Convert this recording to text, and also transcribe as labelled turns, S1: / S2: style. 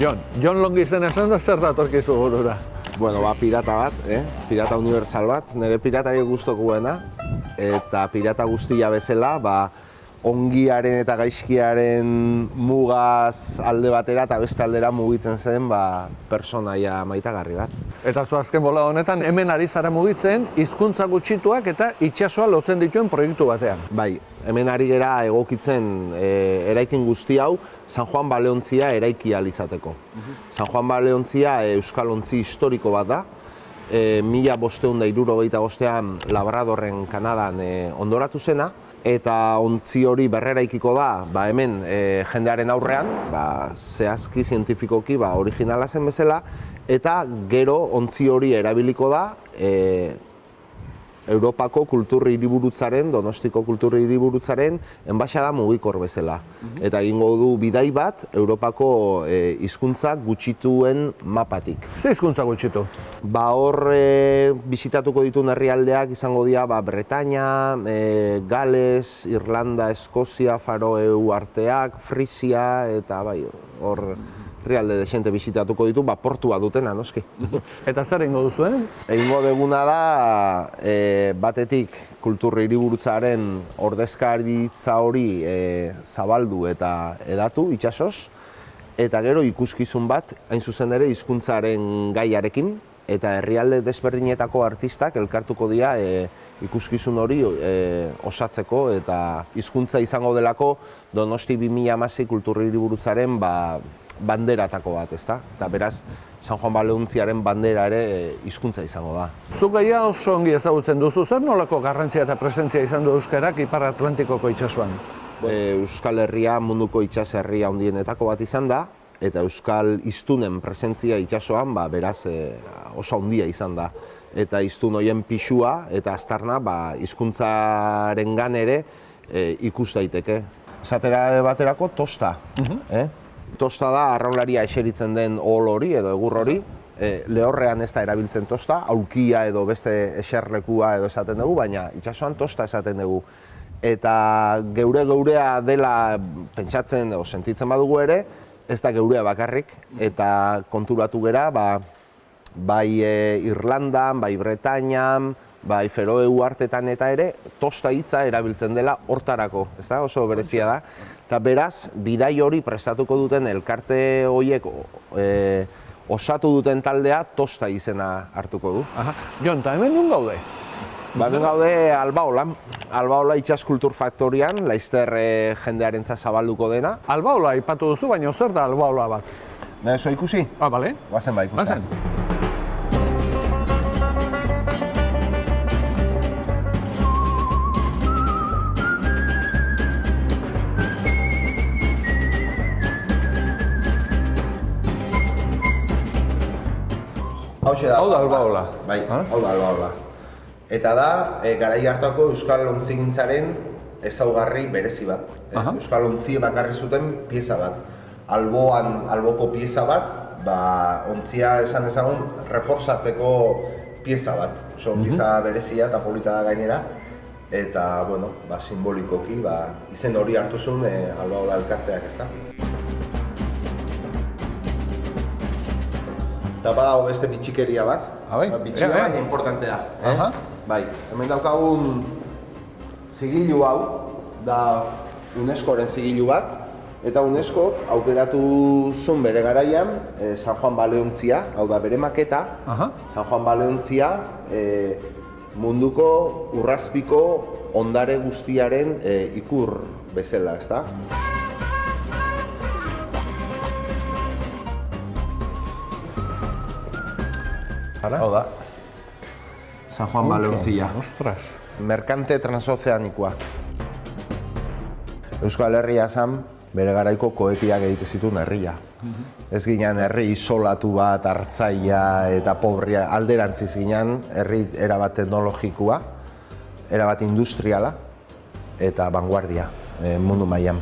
S1: Jon Longizen esan da zer datorkizu burura?
S2: Bueno, pirata bat, pirata universal bat, nire piratari gustokoena, eta pirata guztia bezala, ongiaren eta gaizkiaren mugaz alde batera eta beste aldera mugitzen zen pertsonaia maitagarri bat.
S1: Eta zu azken bola honetan, hemen ari zara mugitzen, hizkuntza gutxituak eta itsasoa lotzen dituen proiektu batean.
S2: Bai, hemen ari gera egokitzen eraikin guzti hau San Juan Baleontzia eraiki ahal izateko. San Juan Baleontzia euskal ontzi historiko bat da, 1575an Labradorren Kanadan ondoratu zena, eta ontzi hori berreraikiko da hemen jendearen aurrean, zehazki zientifikoki originala zen bezala, eta gero ontzi hori erabiliko da Europako kultur hiriburutzaren, Donostiko kultur hiriburutzaren enbaxada mugikor bezala. Eta egingo du bidai bat Europako hizkuntza gutxituen mapatik.
S1: Ze hizkuntza gutxitu?
S2: Hor bisitatuko dituen herrialdeak izango dira Bretaña, Gales, Irlanda, Eskozia, Faroe uharteak, Frisia, eta hor herrialde desente bisitatuko ditu, portua dutena, noski.
S1: Eta zer egingo duzu,
S2: Egingo deguna da, batetik kultur hiriburutzaren ordezkaritza hori zabaldu eta edatu itsasoz, eta gero ikuskizun bat, hain zuzen ere, hizkuntzaren gaiarekin, eta herrialde desberdinetako artistak elkartuko dira ikuskizun hori osatzeko, eta hizkuntza izango delako Donosti 2016 kultur hiriburutzaren banderatako bat, ezta? Eta beraz, San Juan Baleontziaren bandera ere hizkuntza izango da.
S1: Zuk gaia oso ongi ezagutzen duzu, zer nolako garrantzia eta presentzia izan du euskarak Ipar Atlantikoko itsasoan?
S2: Euskal Herria munduko itsas herria handienetako bat izan da, eta euskal hiztunen presentzia itsasoan beraz oso handia izan da. Eta hiztun horien pixua eta aztarna hizkuntzarengan ere ikus daiteke. Esatera baterako tosta. Tosta da arraunlaria eseritzen den ohol hori edo egur hori. Lehorrean ez da erabiltzen tosta, aulkia edo beste eserlekua edo esaten dugu, baina itsasoan tosta esaten dugu. Eta geurea dela pentsatzen edo sentitzen badugu ere, ez da geurea bakarrik, eta konturatu gera, bai Irlandan, bai Bretañan, bai Feroe uhartetan eta ere, tosta hitza erabiltzen dela hortarako, ez da? Oso berezia da. Eta beraz, bidai hori prestatuko duten elkarte horiek osatu duten taldea tosta izena hartuko du.
S1: Jon, eta hemen nun gaude?
S2: Hemen gaude Albaolan. Albaola itsas kultur faktorian, laizter jendearentza zabalduko dena.
S1: Albaola aipatu duzu, baina zer da Albaola bat?
S2: Nahi zo ikusi?
S1: Bale.
S2: Guazen ikusten.
S1: Hau da Albaola.
S2: Bai, hau da Albaola. Eta da, garai hartako euskal ontzigintzaren ezaugarri berezi bat. Euskal ontzie bakarri zuten pieza bat. Alboko pieza bat, ontzia esan ezagun reforzatzeko pieza bat. Oso pieza berezia eta polita da gainera. Eta, simbolikoki, izen hori hartu zuen Albaola elkarteak, ez da. Eta badago beste bitxikeria bat, bitxia baina importantea. Bai, hemen daukagun zigilu hau, da UNESCO-ren zigilu bat, eta UNESCO aukeratu zuen bere garaian San Juan Baleontzia, hau da bere maketa, San Juan Baleontzia munduko urrazpiko ondare guztiaren ikur bezala, ez da? Hau da, San Juan Baleontzia.
S1: Ostras.
S2: Merkante transozeanikoa. Euskal Herria zan, bere garaiko koetiak egite zituen herria. Ez ginen herri isolatu bat, hartzaia eta pobria, alderantziz ginen herri erabat teknologikoa, erabat industriala eta vanguardia mundu mailan.